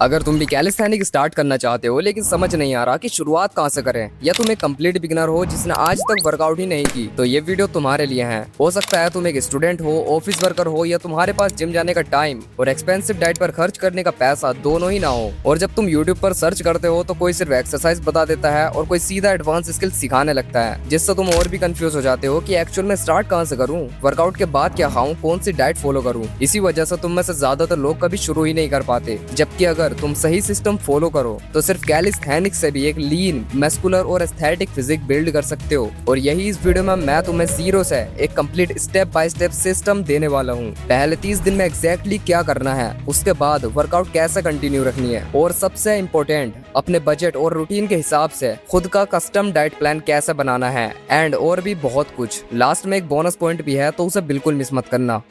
अगर तुम भी कैलिस्थेनिक स्टार्ट करना चाहते हो लेकिन समझ नहीं आ रहा कि शुरुआत कहाँ से करें, या तुम एक कंप्लीट बिगिनर हो जिसने आज तक वर्कआउट ही नहीं की, तो ये वीडियो तुम्हारे लिए है। हो सकता है तुम एक स्टूडेंट हो, ऑफिस वर्कर हो, या तुम्हारे पास जिम जाने का टाइम और एक्सपेंसिव डाइट पर खर्च करने का पैसा दोनों ही ना हो। और जब तुम यूट्यूब पर सर्च करते हो तो कोई सिर्फ एक्सरसाइज बता देता है और कोई सीधा एडवांस स्किल सिखाने लगता है, जिससे तुम और भी कंफ्यूज हो जाते हो कि एक्चुअल में स्टार्ट कहाँ से करूँ, वर्कआउट के बाद क्या खाऊं, कौन सी डाइट फॉलो करूँ। इसी वजह से तुम में से ज्यादातर लोग कभी शुरू ही नहीं कर पाते। जबकि अगर तुम सही सिस्टम फॉलो करो तो सिर्फ कैलिस्थेनिक्स से भी एक लीन, मस्कुलर और एस्थेटिक फिजिक बिल्ड कर सकते हो। और यही इस वीडियो में मैं तुम्हें जीरो से एक complete step by step system देने वाला हूँ। पहले 30 दिन में एग्जैक्टली क्या करना है, उसके बाद वर्कआउट कैसे कंटिन्यू रखनी है, और सबसे इम्पोर्टेंट अपने बजट और रूटीन के हिसाब से खुद का कस्टम डाइट प्लान कैसे बनाना है, एंड और भी बहुत कुछ। लास्ट में एक बोनस पॉइंट भी है, तो उसे बिल्कुल मिस मत करना।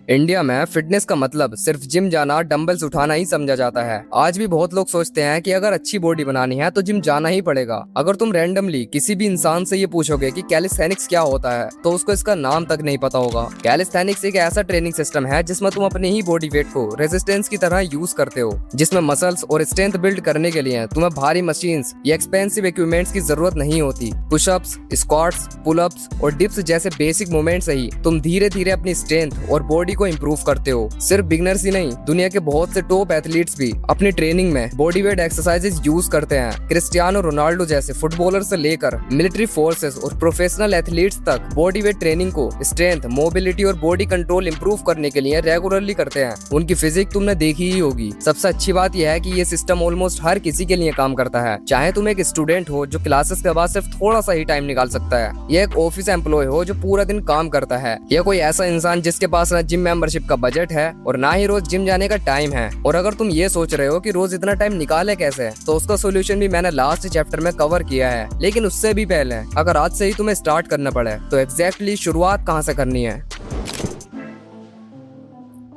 इंडिया में फिटनेस का मतलब सिर्फ जिम जाना, डंबल्स उठाना ही समझा जाता है। आज भी बहुत लोग सोचते हैं कि अगर अच्छी बॉडी बनानी है तो जिम जाना ही पड़ेगा। अगर तुम रैंडमली किसी भी इंसान से ये पूछोगे कि कैलिस्थेनिक्स क्या होता है, तो उसको इसका नाम तक नहीं पता होगा। कैलिस्थेनिक्स एक ऐसा ट्रेनिंग सिस्टम है जिसमें तुम अपने ही बॉडी वेट को रेजिस्टेंस की तरह यूज करते हो, जिसमें मसल्स और स्ट्रेंथ बिल्ड करने के लिए तुम्हें भारी मशीन्स या एक्सपेंसिव इक्विपमेंट्स की जरूरत नहीं होती। पुशअप्स, स्क्वाट्स, पुलअप्स और डिप्स जैसे बेसिक मूवमेंट से ही तुम धीरे धीरे अपनी स्ट्रेंथ और बॉडी को इम्प्रूव करते हो। सिर्फ बिगनर्स ही नहीं, दुनिया के बहुत से टॉप एथलीट्स भी अपनी ट्रेनिंग में बॉडी वेट एक्सरसाइजेज यूज करते हैं। क्रिस्टियानो रोनाल्डो जैसे फुटबॉलर से लेकर मिलिट्री फोर्सेस और प्रोफेशनल एथलीट्स तक बॉडी वेट ट्रेनिंग को स्ट्रेंथ, मोबिलिटी और बॉडी कंट्रोल इंप्रूव करने के लिए रेगुलरली करते हैं। उनकी फिजिक तुमने देखी ही होगी। सबसे अच्छी बात यह है कि ये सिस्टम ऑलमोस्ट हर किसी के लिए काम करता है, चाहे तुम एक स्टूडेंट हो जो क्लासेस के बाद सिर्फ थोड़ा सा ही टाइम निकाल सकता है, या एक ऑफिस एम्प्लॉय हो जो पूरा दिन काम करता है, या कोई ऐसा इंसान जिसके पास ना जिम मेंबरशिप का बजट है और ना ही रोज जिम जाने का टाइम है। और अगर तुम ये सोच रहे हो कि रोज इतना टाइम निकाले कैसे, तो उसका सोल्यूशन भी मैंने लास्ट चैप्टर में कवर किया है। लेकिन उससे भी पहले अगर आज से ही तुम्हें स्टार्ट करना पड़े तो एग्जैक्टली शुरुआत कहाँ से करनी है।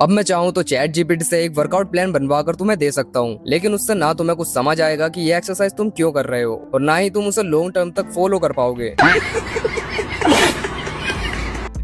अब मैं चाहूँ तो चैट जीपीटी से एक वर्कआउट प्लान बनवा कर तुम्हें दे सकता हूँ, लेकिन उससे ना तुम्हें कुछ समझ आएगा कि ये एक्सरसाइज तुम क्यों कर रहे हो, और ना ही तुम उसे लॉन्ग टर्म तक फॉलो कर पाओगे।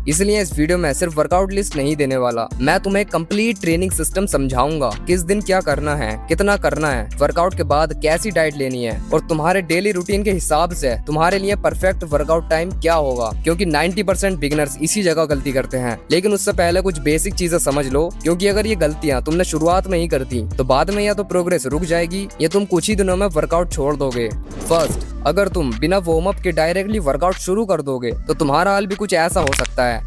इसलिए इस वीडियो में सिर्फ वर्कआउट लिस्ट नहीं देने वाला, मैं तुम्हें कंप्लीट ट्रेनिंग सिस्टम समझाऊंगा। किस दिन क्या करना है, कितना करना है, वर्कआउट के बाद कैसी डाइट लेनी है, और तुम्हारे डेली रूटीन के हिसाब से तुम्हारे लिए परफेक्ट वर्कआउट टाइम क्या होगा। क्योंकि 90% बिगिनर्स इसी जगह गलती करते हैं। लेकिन उससे पहले कुछ बेसिक चीजें समझ लो, क्योंकि अगर ये गलतियां तुमने शुरुआत में ही कर दी तो बाद में या तो प्रोग्रेस रुक जाएगी या तुम कुछ ही दिनों में वर्कआउट छोड़ दोगे। फर्स्ट, अगर तुम बिना वार्म अप के डायरेक्टली वर्कआउट शुरू कर दोगे तो तुम्हारा हाल भी कुछ ऐसा हो सकता है।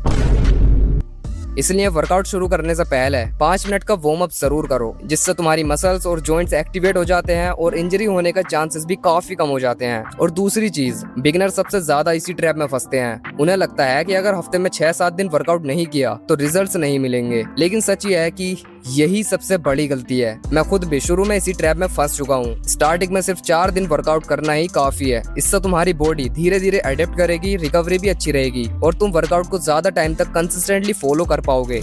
इसलिए वर्कआउट शुरू करने से पहले 5 मिनट का वार्म अप जरूर करो, जिससे तुम्हारी मसल्स और जॉइंट्स एक्टिवेट हो जाते हैं और इंजरी होने का चांसेस भी काफी कम हो जाते हैं। और दूसरी चीज, बिगिनर सबसे ज्यादा इसी ट्रैप में फंसते हैं। उन्हें लगता है कि अगर हफ्ते में 6-7 दिन वर्कआउट नहीं किया तो रिजल्ट्स नहीं मिलेंगे, लेकिन सच ये है कि यही सबसे बड़ी गलती है। मैं खुद भी शुरू में इसी ट्रैप में फंस चुका हूँ। स्टार्टिंग में सिर्फ 4 दिन वर्कआउट करना ही काफी है। इससे तुम्हारी बॉडी धीरे धीरे अडेप्ट करेगी, रिकवरी भी अच्छी रहेगी और तुम वर्कआउट को ज्यादा टाइम तक कंसिस्टेंटली फॉलो कर पाओगे।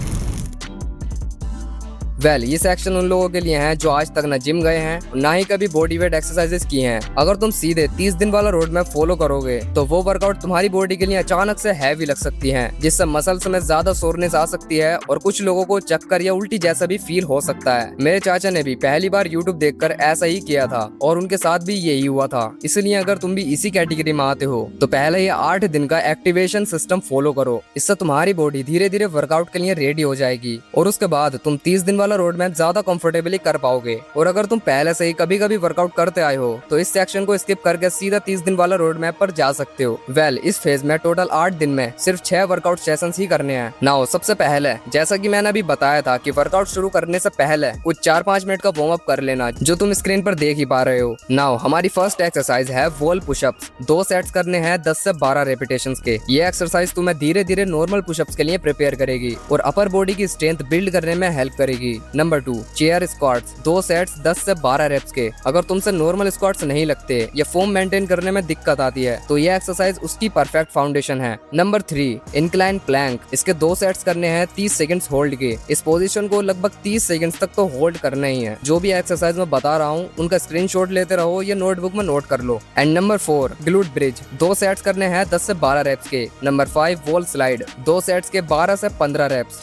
ये सेक्शन उन लोगों के लिए है जो आज तक न जिम गए हैं और ना ही कभी बॉडी वेट एक्सरसाइजेस की हैं। अगर तुम सीधे 30 दिन वाला रोड मैप फॉलो करोगे तो वो वर्कआउट तुम्हारी बॉडी के लिए अचानक से हैवी लग सकती है, जिससे मसल्स में ज्यादा सोरनेस आ सकती है और कुछ लोगों को चक्कर या उल्टी जैसा भी फील हो सकता है। मेरे चाचा ने भी पहली बार यूट्यूब देखकर ऐसा ही किया था और उनके साथ भी यही हुआ था। इसलिए अगर तुम भी इसी कैटेगरी में आते हो तो पहले ये 8 दिन का एक्टिवेशन सिस्टम फॉलो करो। इससे तुम्हारी बॉडी धीरे धीरे वर्कआउट के लिए रेडी हो जाएगी और उसके बाद तुम 30 दिन रोड मैप ज्यादा कंफर्टेबली कर पाओगे। और अगर तुम पहले से ही कभी कभी वर्कआउट करते आए हो तो इस सेक्शन को स्किप करके सीधा 30 दिन वाला रोड मैप पर जा सकते हो। इस फेज में टोटल 8 दिन में सिर्फ 6 वर्कआउट सेशंस ही करने हैं। नाउ सबसे पहले, जैसा कि मैंने अभी बताया था कि वर्कआउट शुरू करने से पहले कुछ 4-5 मिनट का वार्म अप कर लेना, जो तुम स्क्रीन पर देख ही पा रहे हो। नाउ हमारी फर्स्ट एक्सरसाइज है वॉल पुशअप्स। 2 सेट्स करने हैं 10 से 12 रेपिटेशंस के। ये एक्सरसाइज तुम्हें धीरे धीरे नॉर्मल पुशअप्स के लिए प्रिपेयर करेगी और अपर बॉडी की स्ट्रेंथ बिल्ड करने में हेल्प करेगी। Number 2, chair squats. 2 सेट्स 10 से 12 रेप्स के। अगर तुमसे नॉर्मल स्क्वाट्स नहीं लगते या फॉर्म मेंटेन करने में दिक्कत आती है तो ये एक्सरसाइज उसकी परफेक्ट फाउंडेशन है। Number 3, incline plank. इसके 2 सेट्स करने हैं 30 सेकंड्स होल्ड के। इस पोजीशन को लगभग 30 सेकंड्स तक तो होल्ड करना ही है। जो भी एक्सरसाइज मैं बता रहा हूँ उनका स्क्रीनशॉट लेते रहो या नोटबुक में नोट कर लो। And number 4, glute bridge. 2 sets करने हैं 10 से 12 रेप्स के। Number 5, wall slide. 2 सेट्स के 12 से 15 रेप्स।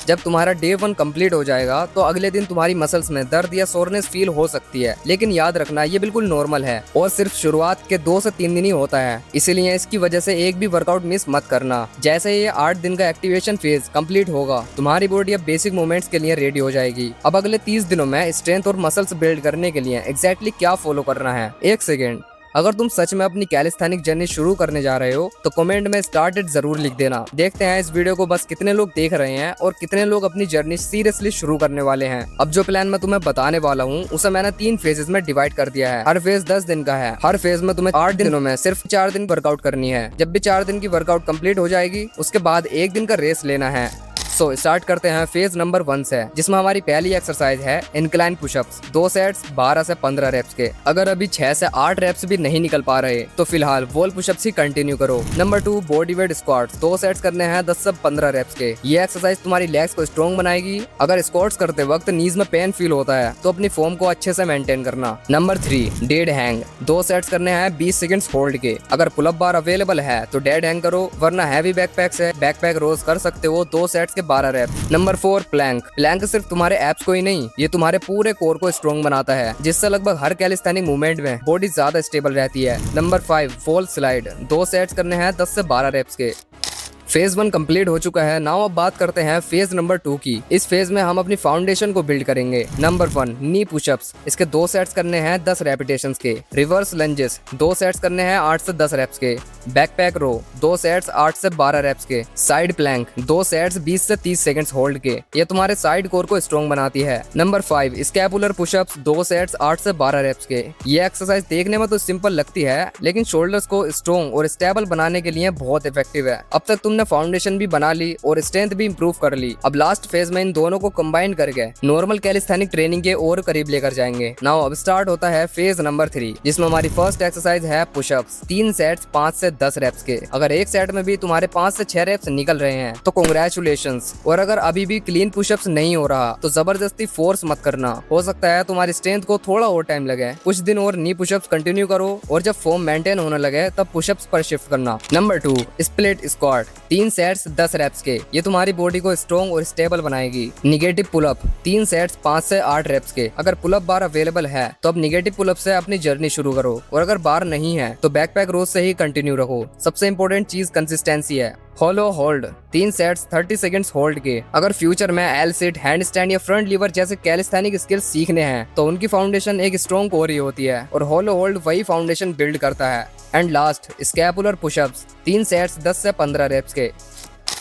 जब तुम्हारा डे 1 कंप्लीट हो जाएगा तो अगले दिन तुम्हारी मसल्स में दर्द या सोरनेस फील हो सकती है, लेकिन याद रखना ये बिल्कुल नॉर्मल है और सिर्फ शुरुआत के 2 से 3 दिन ही होता है, इसीलिए इसकी वजह से एक भी वर्कआउट मिस मत करना। जैसे ये 8 दिन का एक्टिवेशन फेज कंप्लीट होगा, तुम्हारी बॉडी अब बेसिक मूवमेंट्स के लिए रेडी हो जाएगी। अब अगले 30 दिनों में स्ट्रेंथ और मसल्स बिल्ड करने के लिए एग्जैक्टली क्या फॉलो करना है। एक सेकेंड, अगर तुम सच में अपनी कैलिस्थेनिक जर्नी शुरू करने जा रहे हो तो कमेंट में स्टार्टेड जरूर लिख देना। देखते हैं इस वीडियो को बस कितने लोग देख रहे हैं और कितने लोग अपनी जर्नी सीरियसली शुरू करने वाले हैं। अब जो प्लान मैं तुम्हें बताने वाला हूँ उसे मैंने 3 फेजेस में डिवाइड कर दिया है। हर फेज 10 दिन का है। हर फेज में तुम्हें 8 दिनों में सिर्फ 4 दिन वर्कआउट करनी है। जब भी 4 दिन की वर्कआउट कंप्लीट हो जाएगी उसके बाद 1 दिन का रेस्ट लेना है। सो स्टार्ट करते हैं फेज नंबर 1 से, जिसमें हमारी पहली एक्सरसाइज है इंक्लाइन पुशअप्स। 2 सेट्स 12 से 15 रेप्स के। अगर अभी 6 से 8 रेप्स भी नहीं निकल पा रहे तो फिलहाल वॉल पुशअप्स ही कंटिन्यू करो। Number 2 body weight squats. 2 sets करने हैं 10 से 15 रेप्स के। ये एक्सरसाइज तुम्हारी लेग्स को स्ट्रॉन्ग बनाएगी। अगर स्क्वाट्स करते वक्त नीज में पेन फील होता है तो अपनी फॉर्म को अच्छे से मेंटेन करना। Number 3 dead hang. 2 सेट्स करने हैं 20 सेकंड्स होल्ड के। अगर पुल अप बार अवेलेबल है तो डेड हैंग करो, वरना हैवी बैकपैक से बैकपैक रोज कर सकते हो 2 सेट्स के 12 रेप्स। Number 4 Planck. प्लैंक सिर्फ तुम्हारे एब्स को ही नहीं, ये तुम्हारे पूरे कोर को स्ट्रॉन्ग बनाता है, जिससे लगभग हर कैलिस्थेनिक मूवमेंट में बॉडी ज्यादा स्टेबल रहती है। Number 5 wall slide. 2 सेट्स करने हैं 10 से 12 रेप्स के। फेज 1 कंप्लीट हो चुका है। नाउ अब बात करते हैं फेज नंबर 2 की। इस फेज में हम अपनी फाउंडेशन को बिल्ड करेंगे। नंबर 1 नी पुशअप्स। इसके 2 सेट्स करने हैं 10 रेपिटेशंस के। रिवर्स लंजेस 2 सेट्स करने हैं 8 से 10 रेप्स के। बैकपैक रो 2 सेट्स 8 से 12 रेप्स के। साइड प्लैंक 2 सेट्स 20 से 30 सेकंड्स होल्ड के। ये तुम्हारे साइड कोर को स्ट्रॉन्ग बनाती है। Number 5 scapular pushups. 2 सेट्स 8 से 12 रेप्स के। ये एक्सरसाइज देखने में तो सिंपल लगती है, लेकिन शोल्डर्स को स्ट्रॉन्ग और स्टेबल बनाने के लिए बहुत इफेक्टिव है। अब तक तुमने फाउंडेशन भी बना ली और स्ट्रेंथ भी इंप्रूव कर ली। अब लास्ट फेज में इन दोनों को कंबाइन करके नॉर्मल कैलिस्थेनिक ट्रेनिंग के और करीब लेकर जाएंगे। नाउ अब स्टार्ट होता है फेज नंबर 3, जिसमें हमारी फर्स्ट एक्सरसाइज है पुशअप्स। 3 सेट्स 5 से 10 रेप्स के। अगर एक सेट में भी तुम्हारे 5 से 6 रेप्स निकल रहे हैं तो कांग्रेचुलेशंस। और अगर अभी भी क्लीन पुशअप्स नहीं हो रहा तो जबरदस्ती फोर्स मत करना। हो सकता है तुम्हारी स्ट्रेंथ को थोड़ा और टाइम लगे। कुछ दिन और नी पुशअप्स कंटिन्यू करो और जब फॉर्म मेंटेन होने लगे तब पुशअप्स पर शिफ्ट करना। Number 2 split squat. 3 sets 10 reps के। ये तुम्हारी बॉडी को स्ट्रॉन्ग और स्टेबल बनाएगी। निगेटिव पुलअप 3 सेट्स 5 से 8 रेप्स के। अगर पुलअप बार अवेलेबल है तो अब निगेटिव पुलअप से अपनी जर्नी शुरू करो, और अगर बार नहीं है तो बैकपैक रोज से ही कंटिन्यू रखो। सबसे इंपॉर्टेंट चीज कंसिस्टेंसी है। होलो होल्ड 3 सेट्स 30 सेकंड्स होल्ड के। अगर फ्यूचर में एल सिट, हैंड स्टैंड या फ्रंट लीवर जैसे कैलिस्थेनिक स्किल्स सीखने हैं तो उनकी फाउंडेशन एक स्ट्रॉन्ग कोर ही होती है, और होलो होल्ड वही फाउंडेशन बिल्ड करता है। And last scapular pushups 3 sets 10 से 15 रेप्स के।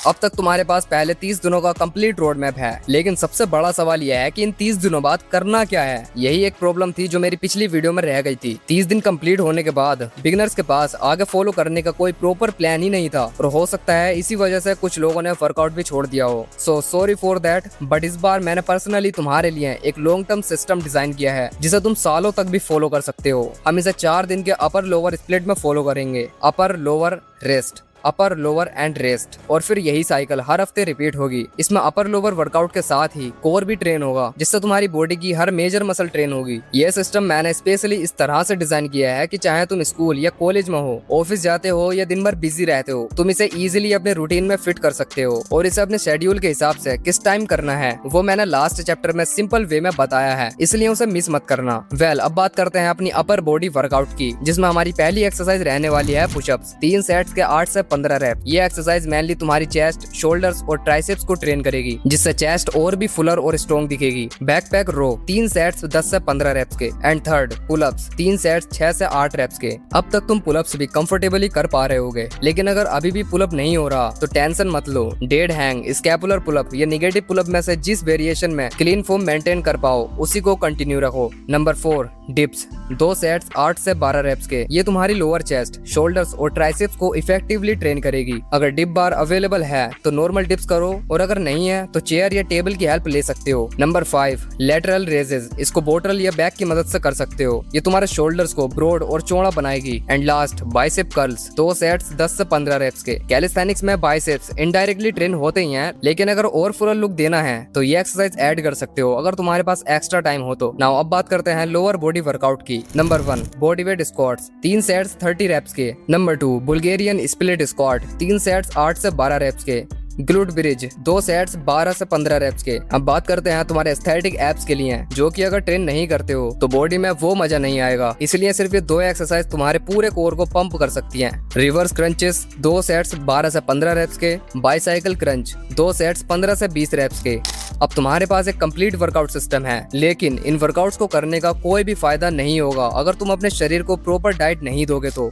अब तक तुम्हारे पास पहले 30 दिनों का कंप्लीट रोड मैप है, लेकिन सबसे बड़ा सवाल यह है कि इन 30 दिनों बाद करना क्या है। यही एक प्रॉब्लम थी जो मेरी पिछली वीडियो में रह गई थी। 30 दिन कंप्लीट होने के बाद बिगिनर्स के पास आगे फॉलो करने का कोई प्रॉपर प्लान ही नहीं था, और हो सकता है इसी वजह से कुछ लोगों ने वर्कआउट भी छोड़ दिया हो। So sorry for that, but इस बार मैंने पर्सनली तुम्हारे लिए एक लॉन्ग टर्म सिस्टम डिजाइन किया है जिसे तुम सालों तक भी फॉलो कर सकते हो। हम इसे 4 दिन के अपर लोअर स्प्लिट में फॉलो करेंगे। Upper lower rest, upper lower and rest, और फिर यही साइकिल हर हफ्ते रिपीट होगी। इसमें अपर लोअर वर्कआउट के साथ ही कोर भी ट्रेन होगा, जिससे तुम्हारी बॉडी की हर मेजर मसल ट्रेन होगी। यह सिस्टम मैंने स्पेशली इस तरह से डिजाइन किया है कि चाहे तुम स्कूल या कॉलेज में हो, ऑफिस जाते हो या दिन भर बिजी रहते हो, तुम इसे इजीली अपने रूटीन में फिट कर सकते हो। और इसे अपने शेड्यूल के हिसाब से किस टाइम करना है वो मैंने लास्ट चैप्टर में सिंपल वे में बताया है, इसलिए उसे मिस मत करना। वेल, अब बात करते हैं अपनी अपर बॉडी वर्कआउट की, जिसमें हमारी पहली एक्सरसाइज रहने वाली है पुशअप्स। 3 सेट्स के 8 से 15 रेप। ये एक्सरसाइज मेनली तुम्हारी चेस्ट, शोल्डर्स और ट्राइसेप्स को ट्रेन करेगी, जिससे चेस्ट और भी फुलर और स्ट्रॉन्ग दिखेगी। बैकपैक रो 3 सेट्स 10 से 15 रेप्स के। एंड थर्ड पुलअप्स 3 सेट्स 6 से 8 रेप्स के। अब तक तुम पुलअप्स भी कंफर्टेबली कर पा रहे होगे, लेकिन अगर अभी भी पुलअप नहीं हो रहा तो टेंशन मत लो। डेड हैंग, स्कैपुलर पुलअप या नेगेटिव पुलअप में से जिस वेरिएशन में क्लीन फॉर्म मेंटेन कर पाओ उसी को कंटिन्यू रखो। नंबर 4 डिप्स 2 सेट्स 8 से 12 रेप्स के। ये तुम्हारी लोअर चेस्ट, शोल्डर्स और ट्राइसेप्स को इफेक्टिवली ट्रेन करेगी। अगर डिप बार अवेलेबल है तो नॉर्मल डिप्स करो, और अगर नहीं है तो चेयर या टेबल की हेल्प ले सकते हो। Number 5 lateral raises. इसको बोटल या बैक की मदद से कर सकते हो। ये तुम्हारे शोल्डर्स को ब्रॉड और चौड़ा बनाएगी। And last bicep curls 2 sets 10 से 15 रेप्स के। कैलिस्थेनिक्स में बाइसेप्स इनडायरेक्टली ट्रेन होते ही हैं, लेकिन अगर और फुल लुक देना है तो ये एक्सरसाइज ऐड कर सकते हो अगर तुम्हारे पास एक्स्ट्रा टाइम हो तो। नाउ अब बात करते हैं लोअर बॉडी वर्कआउट की। Number 1 body weight squats 3 sets 30 reps के। Number 2 Bulgarian split squat 3 sets 8 से 12 रेप्स के। ग्लूट ब्रिज 2 सेट्स 12 से 15 रेप्स के। अब बात करते हैं तुम्हारे एस्थेटिक एप्स के लिए, जो कि अगर ट्रेन नहीं करते हो तो बॉडी में वो मजा नहीं आएगा। इसलिए सिर्फ ये 2 एक्सरसाइज तुम्हारे पूरे कोर को पंप कर सकती हैं। रिवर्स क्रंचेस 2 सेट्स 12 से 15 रेप्स के, बाइसाइकिल क्रंच 2 सेट्स 15 से 20 रेप्स के। अब तुम्हारे पास एक कंप्लीट वर्कआउट सिस्टम है, लेकिन इन वर्कआउट्स को करने का कोई भी फायदा नहीं होगा अगर तुम अपने शरीर को प्रॉपर डाइट नहीं दोगे तो।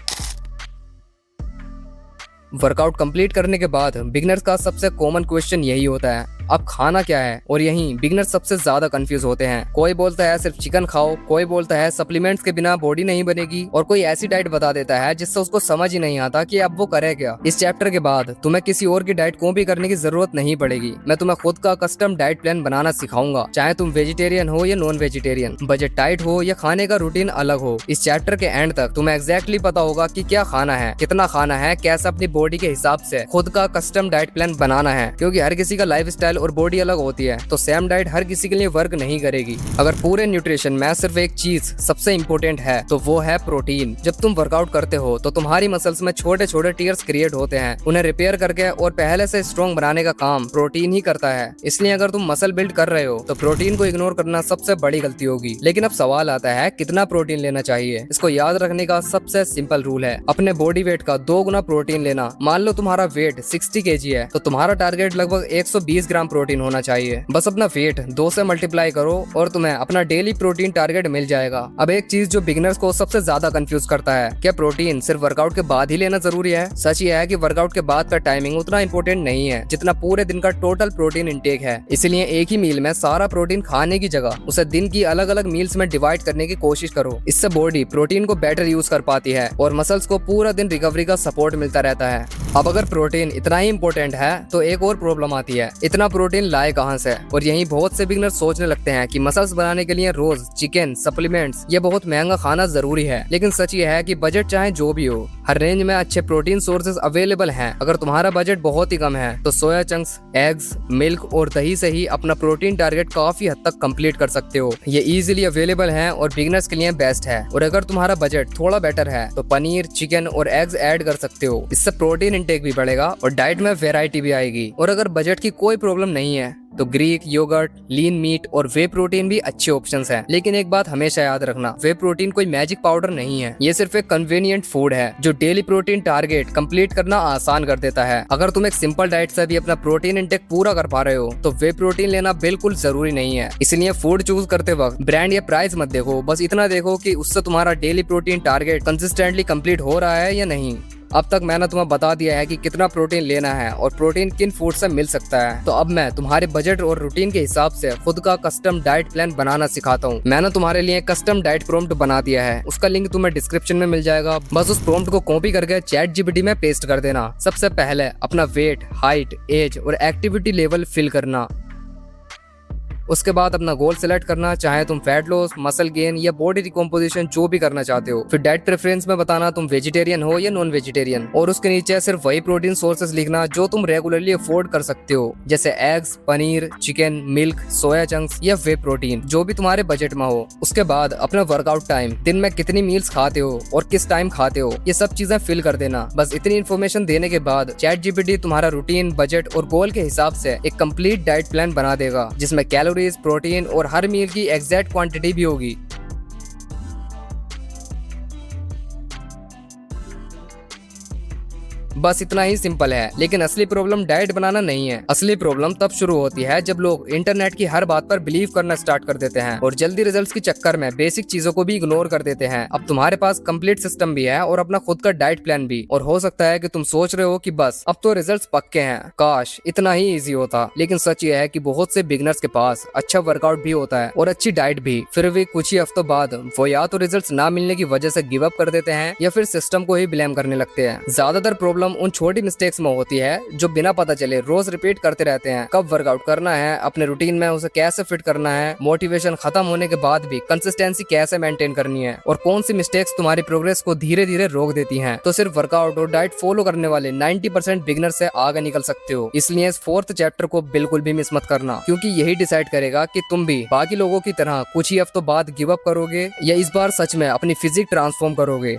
वर्कआउट कंप्लीट करने के बाद बिगनर्स का सबसे कॉमन क्वेश्चन यही होता है, अब खाना क्या है। और यहीं बिगनर्स सबसे ज्यादा कंफ्यूज होते हैं। कोई बोलता है सिर्फ चिकन खाओ, कोई बोलता है सप्लीमेंट्स के बिना बॉडी नहीं बनेगी, और कोई ऐसी डाइट बता देता है जिससे उसको समझ ही नहीं आता कि अब वो करे क्या। इस चैप्टर के बाद तुम्हें किसी और की डाइट कॉपी करने की जरूरत नहीं पड़ेगी। मैं तुम्हें खुद का कस्टम डाइट प्लान बनाना सिखाऊंगा, चाहे तुम वेजिटेरियन हो या नॉन वेजिटेरियन, बजट टाइट हो या खाने का रूटीन अलग हो। इस चैप्टर के एंड तक तुम्हें एग्जैक्टली पता होगा कि क्या खाना है, कितना खाना है, कैसे अपनी बॉडी के हिसाब से खुद का कस्टम डाइट प्लान बनाना है। क्योंकि हर किसी का लाइफ स्टाइल और बॉडी अलग होती है, तो सेम डाइट हर किसी के लिए वर्क नहीं करेगी। अगर पूरे न्यूट्रिशन में सिर्फ एक चीज सबसे इम्पोर्टेंट है तो वो है प्रोटीन। जब तुम वर्कआउट करते हो तो तुम्हारी मसल्स में छोटे छोटे टीयर्स क्रिएट होते हैं, उन्हें रिपेयर करके और पहले से स्ट्रॉन्ग बनाने का काम प्रोटीन ही करता है। इसलिए अगर तुम मसल बिल्ड कर रहे हो तो प्रोटीन को इग्नोर करना सबसे बड़ी गलती होगी। लेकिन अब सवाल आता है कितना प्रोटीन लेना चाहिए। इसको याद रखने का सबसे सिंपल रूल है, अपने बॉडी वेट का 2 गुना प्रोटीन लेना। मान लो तुम्हारा वेट 60 kg है तो तुम्हारा टारगेट लगभग 120 ग्राम प्रोटीन होना चाहिए। बस अपना वेट 2 से मल्टीप्लाई करो और तुम्हें अपना डेली प्रोटीन टारगेट मिल जाएगा। अब एक चीज जो बिगिनर्स को सबसे ज्यादा कंफ्यूज करता है, क्या प्रोटीन सिर्फ वर्कआउट के बाद ही लेना जरूरी है। सच ये है कि वर्कआउट के बाद का टाइमिंग उतना इंपॉर्टेंट नहीं है जितना पूरे दिन का टोटल प्रोटीन इंटेक है। इसलिए एक ही मील में सारा प्रोटीन खाने की जगह उसे दिन की अलग अलग मील्स में डिवाइड करने की कोशिश करो। इससे बॉडी प्रोटीन को बेटर यूज कर पाती है और मसल्स को पूरा दिन रिकवरी का सपोर्ट मिलता रहता है। अब अगर प्रोटीन इतना ही इंपॉर्टेंट है तो एक और प्रॉब्लम आती है, इतना प्रोटीन लाए कहां से। और यहीं बहुत से बिगनर सोचने लगते हैं कि मसल्स बनाने के लिए रोज चिकन सप्लीमेंट्स ये बहुत महंगा खाना जरूरी है। लेकिन सच ये है कि बजट चाहे जो भी हो, हर रेंज में अच्छे प्रोटीन सोर्सेज अवेलेबल हैं। अगर तुम्हारा बजट बहुत ही कम है तो सोया चंक्स, एग्स, मिल्क और दही से ही अपना प्रोटीन टारगेट काफी हद तक कंप्लीट कर सकते हो। ये इजीली अवेलेबल है और बिगनर्स के लिए बेस्ट है। और अगर तुम्हारा बजट थोड़ा बेटर है तो पनीर, चिकन और एग्स ऐड कर सकते हो। इससे प्रोटीन इंटेक भी बढ़ेगा और डाइट में वेराइटी भी आएगी। और अगर बजट की कोई प्रॉब्लम नहीं है तो ग्रीक योगर्ट, लीन मीट और वे प्रोटीन भी अच्छे ऑप्शंस हैं। लेकिन एक बात हमेशा याद रखना, वे प्रोटीन कोई मैजिक पाउडर नहीं है। ये सिर्फ एक कन्वीनियंट फूड है जो डेली प्रोटीन टारगेट कंप्लीट करना आसान कर देता है। अगर तुम एक सिंपल डाइट से भी अपना प्रोटीन इंटेक पूरा कर पा रहे हो तो वे प्रोटीन लेना बिल्कुल जरूरी नहीं है। इसलिए फूड चूज करते वक्त ब्रांड या प्राइस मत देखो, बस इतना देखो कि उससे तुम्हारा daily protein target consistently complete हो रहा है या नहीं। अब तक मैंने तुम्हें बता दिया है कि कितना प्रोटीन लेना है और प्रोटीन किन फूड से मिल सकता है। तो अब मैं तुम्हारे बजट और रूटीन के हिसाब से खुद का कस्टम डाइट प्लान बनाना सिखाता हूँ। मैंने तुम्हारे लिए कस्टम डाइट प्रॉम्प्ट बना दिया है, उसका लिंक तुम्हें डिस्क्रिप्शन में मिल जाएगा। बस उस प्रॉम्प्ट को कॉपी करके ChatGPT में पेस्ट कर देना। सबसे पहले अपना वेट, हाइट, एज और एक्टिविटी लेवल फिल करना। उसके बाद अपना गोल सिलेक्ट करना, चाहे तुम फैट लॉस, मसल गेन या बॉडी रिकॉम्पोजिशन जो भी करना चाहते हो। फिर डाइट प्रेफरेंस में बताना तुम वेजिटेरियन हो या नॉन वेजिटेरियन, और उसके नीचे सिर्फ वही प्रोटीन सोर्सेज लिखना जो तुम रेगुलरली अफोर्ड कर सकते हो, जैसे eggs, paneer, chicken, milk, soya chunks या वे प्रोटीन जो भी तुम्हारे बजट में हो। उसके बाद अपना वर्कआउट टाइम, दिन में कितनी मील्स खाते हो और किस टाइम खाते हो, ये सब चीजें फिल कर देना। बस इतनी इन्फॉर्मेशन देने के बाद ChatGPT तुम्हारा रूटीन, बजट और गोल के हिसाब से एक कंप्लीट डाइट प्लान बना देगा, जिसमें कैलोरीज, प्रोटीन और हर मील की एग्जैक्ट क्वांटिटी भी होगी। बस इतना ही सिंपल है। लेकिन असली प्रॉब्लम डाइट बनाना नहीं है। असली प्रॉब्लम तब शुरू होती है जब लोग इंटरनेट की हर बात पर बिलीव करना स्टार्ट कर देते हैं और जल्दी रिजल्ट्स के चक्कर में बेसिक चीजों को भी इग्नोर कर देते हैं। अब तुम्हारे पास कंप्लीट सिस्टम भी है और अपना खुद का डाइट प्लान भी, और हो सकता है कि तुम सोच रहे हो कि बस अब तो रिजल्ट्स पक्के हैं, काश इतना ही इजी होता। लेकिन सच ये है कि बहुत से बिगनर्स के पास अच्छा वर्कआउट भी होता है और अच्छी डाइट भी, फिर भी कुछ ही हफ्तों बाद वो या तो रिजल्ट्स ना मिलने की वजह से गिव अप कर देते हैं या फिर सिस्टम को ही ब्लेम करने लगते हैं। ज्यादातर प्रॉब्लम उन छोटी मिस्टेक्स में होती है जो बिना पता चले रोज रिपीट करते रहते हैं। कब वर्कआउट करना है, अपने रूटीन में उसे कैसे फिट करना है, मोटिवेशन खत्म होने के बाद भी कंसिस्टेंसी कैसे मेंटेन करनी है, और कौन सी मिस्टेक्स तुम्हारी प्रोग्रेस को धीरे धीरे रोक देती हैं। तो सिर्फ वर्कआउट और डाइट फॉलो करने वाले 90% बिगिनर से आगे निकल सकते हो। इसलिए इस 4th चैप्टर को बिल्कुल भी मिस मत करना, क्योंकि यही डिसाइड करेगा कि तुम भी बाकी लोगों की तरह कुछ ही हफ्तों बाद गिव अप करोगे या इस बार सच में अपनी फिजिक ट्रांसफॉर्म करोगे।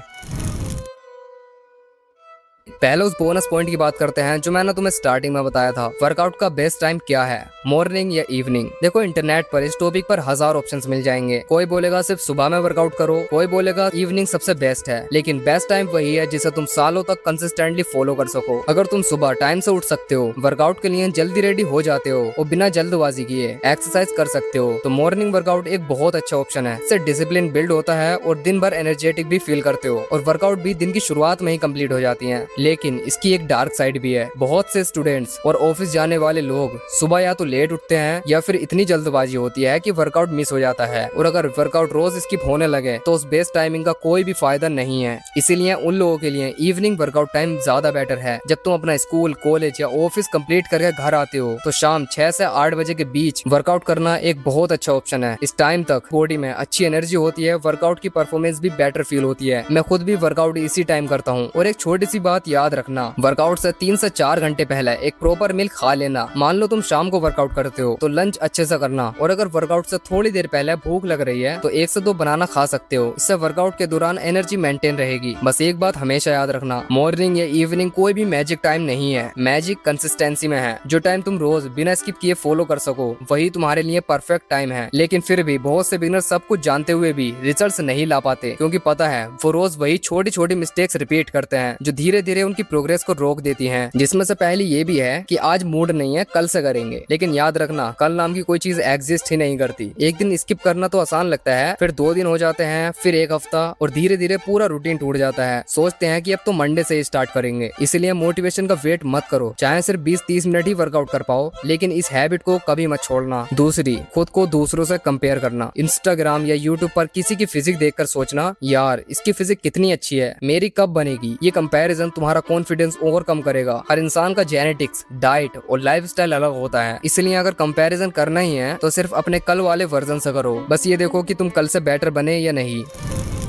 पहले उस बोनस पॉइंट की बात करते हैं जो मैंने तुम्हें स्टार्टिंग में बताया था, वर्कआउट का बेस्ट टाइम क्या है, मॉर्निंग या इवनिंग। देखो इंटरनेट पर इस टॉपिक पर हजार ऑप्शंस मिल जाएंगे। कोई बोलेगा सिर्फ सुबह में वर्कआउट करो, कोई बोलेगा इवनिंग सबसे बेस्ट है, लेकिन बेस्ट टाइम वही है जिसे तुम सालों तक कंसिस्टेंटली फॉलो कर सको। अगर तुम सुबह टाइम से उठ सकते हो, वर्कआउट के लिए जल्दी रेडी हो जाते हो और बिना जल्दबाजी किए एक्सरसाइज कर सकते हो, तो मॉर्निंग वर्कआउट एक बहुत अच्छा ऑप्शन है। इससे डिसिप्लिन बिल्ड होता है और दिन भर एनर्जेटिक भी फील करते हो, और वर्कआउट भी दिन की शुरुआत में ही कंप्लीट हो जाती है। लेकिन इसकी एक डार्क साइड भी है। बहुत से स्टूडेंट्स और ऑफिस जाने वाले लोग सुबह या तो लेट उठते हैं या फिर इतनी जल्दबाजी होती है कि वर्कआउट मिस हो जाता है, और अगर वर्कआउट रोज स्किप होने लगे तो उस बेस्ट टाइमिंग का कोई भी फायदा नहीं है। इसीलिए उन लोगों के लिए इवनिंग वर्कआउट टाइम ज्यादा बेटर है। जब तुम अपना स्कूल, कॉलेज या ऑफिस कंप्लीट करके घर आते हो तो शाम 6 से 8 बजे के बीच वर्कआउट करना एक बहुत अच्छा ऑप्शन है। इस टाइम तक बॉडी में अच्छी एनर्जी होती है, वर्कआउट की परफॉर्मेंस भी बेटर फील होती है। मैं खुद भी वर्कआउट इसी टाइम करता हूँ। और एक छोटी सी बात याद रखना, वर्कआउट से 3 से 4 घंटे पहले एक प्रॉपर मील खा लेना। मान लो तुम शाम को वर्कआउट करते हो तो लंच अच्छे से करना, और अगर वर्कआउट से थोड़ी देर पहले भूख लग रही है तो 1 से 2 बनाना खा सकते हो। इससे वर्कआउट के दौरान एनर्जी मेंटेन रहेगी। बस एक बात हमेशा याद रखना, मॉर्निंग या इवनिंग कोई भी मैजिक टाइम नहीं है। मैजिक कंसिस्टेंसी में है। जो टाइम तुम रोज बिना स्किप किए फॉलो कर सको वही तुम्हारे लिए परफेक्ट टाइम है। लेकिन फिर भी बहुत से बिगिनर सब कुछ जानते हुए भी रिजल्ट्स नहीं ला पाते, क्योंकि पता है वो रोज वही छोटी छोटी मिस्टेक्स रिपीट करते हैं जो धीरे धीरे उनकी प्रोग्रेस को रोक देती हैं। जिसमें से पहली ये भी है कि आज मूड नहीं है, कल से करेंगे। लेकिन याद रखना, कल नाम की कोई चीज एग्जिस्ट ही नहीं करती। एक दिन स्किप करना तो आसान लगता है, फिर 2 दिन हो जाते हैं, फिर 1 हफ्ता, और धीरे धीरे पूरा रूटीन टूट जाता है। सोचते हैं कि अब तो मंडे से ही स्टार्ट करेंगे। इसलिए मोटिवेशन का वेट मत करो, चाहे सिर्फ 20-30 मिनट ही वर्कआउट कर पाओ, लेकिन इस हैबिट को कभी मत छोड़ना। दूसरी, खुद को दूसरों से कंपेयर करना। इंस्टाग्राम या यूट्यूब पर किसी की फिजिक देखकर सोचना, यार इसकी फिजिक कितनी अच्छी है, मेरी कब बनेगी। ये कंपैरिजन तुम्हारा कॉन्फिडेंस ओवरकम करेगा। हर इंसान का जेनेटिक्स, डाइट और लाइफस्टाइल अलग होता है, इसलिए अगर कंपैरिजन करना ही है तो सिर्फ अपने कल वाले वर्जन से करो। बस ये देखो कि तुम कल से बेटर बने या नहीं।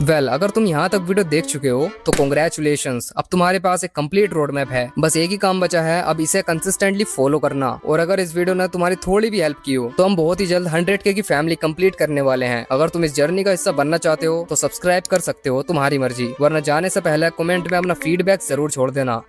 अगर तुम यहाँ तक वीडियो देख चुके हो तो कॉन्ग्रेचुलेशंस, अब तुम्हारे पास एक कंप्लीट रोड मैप है। बस एक ही काम बचा है, अब इसे कंसिस्टेंटली फॉलो करना। और अगर इस वीडियो ने तुम्हारी थोड़ी भी हेल्प की हो तो हम बहुत ही जल्द 100K की फैमिली कंप्लीट करने वाले हैं। अगर तुम इस जर्नी का हिस्सा बनना चाहते हो तो सब्सक्राइब कर सकते हो, तुम्हारी मर्जी। वरना जाने से पहले कमेंट में अपना फीडबैक जरूर छोड़ देना।